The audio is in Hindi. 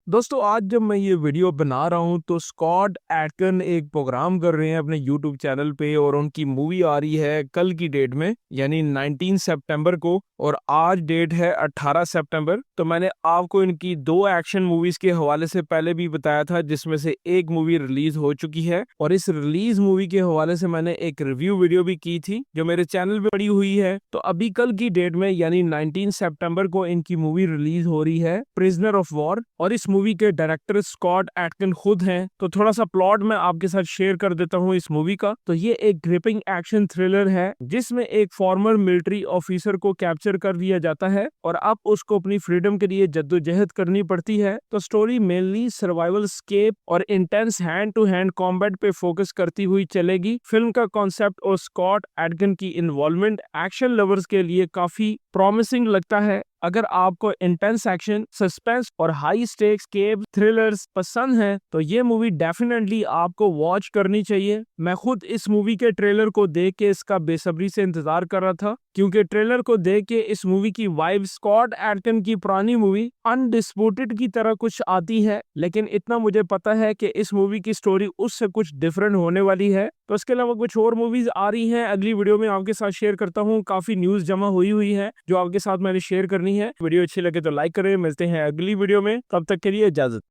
दोस्तों आज जब मैं ये वीडियो बना रहा हूँ तो स्कॉट एटकिन एक प्रोग्राम कर रहे हैं अपने यूट्यूब चैनल पे और उनकी मूवी आ रही है कल की डेट में यानी 19 सितंबर को। और आज डेट है 18 सितंबर। तो मैंने आपको इनकी दो एक्शन मूवीज के हवाले से पहले भी बताया था जिसमें से एक मूवी रिलीज हो चुकी है और इस रिलीज मूवी के हवाले से मैंने एक रिव्यू वीडियो भी की थी जो मेरे चैनल पे पड़ी हुई है। तो अभी कल की डेट में यानी 19 सितंबर को इनकी मूवी रिलीज हो रही है प्रिजनर ऑफ वॉर और इस मूवी के डायरेक्टर स्कॉट एटकिन खुद हैं। तो थोड़ा सा प्लॉट मैं आपके साथ शेयर कर देता हूँ इस मूवी का। तो ये एक ग्रिपिंग एक्शन थ्रिलर है जिसमें एक फॉर्मर मिलिट्री ऑफिसर को कैप्चर कर लिया जाता है और अब उसको अपनी फ्रीडम के लिए जद्दोजहद करनी पड़ती है। तो स्टोरी मेनली सर्वाइवल स्केप और intense hand to hand combat पे फोकस करती हुई चलेगी। फिल्म का कॉन्सेप्ट और स्कॉट एटकिन की इन्वॉल्वमेंट एक्शन लवर्स के लिए काफी प्रॉमिसिंग लगता है। अगर आपको इंटेंस एक्शन, सस्पेंस और हाई स्टेक्स केव थ्रिलर्स पसंद हैं तो ये मूवी डेफिनेटली आपको वॉच करनी चाहिए। मैं खुद इस मूवी के ट्रेलर को देख के इसका बेसब्री से इंतजार कर रहा था क्योंकि ट्रेलर को देख के इस मूवी की वाइब स्कॉट एटकिन की पुरानी मूवी अनडिस्प्यूटेड की तरह कुछ आती है, लेकिन इतना मुझे पता है कि इस मूवी की स्टोरी उससे कुछ डिफरेंट होने वाली है। तो इसके अलावा कुछ और मूवीज आ रही हैं अगली वीडियो में आपके साथ शेयर करता हूँ। काफी न्यूज जमा हुई है जो आपके साथ मैंने शेयर करनी है। वीडियो अच्छी लगे तो लाइक करें। मिलते हैं अगली वीडियो में, तब तक के लिए इजाजत।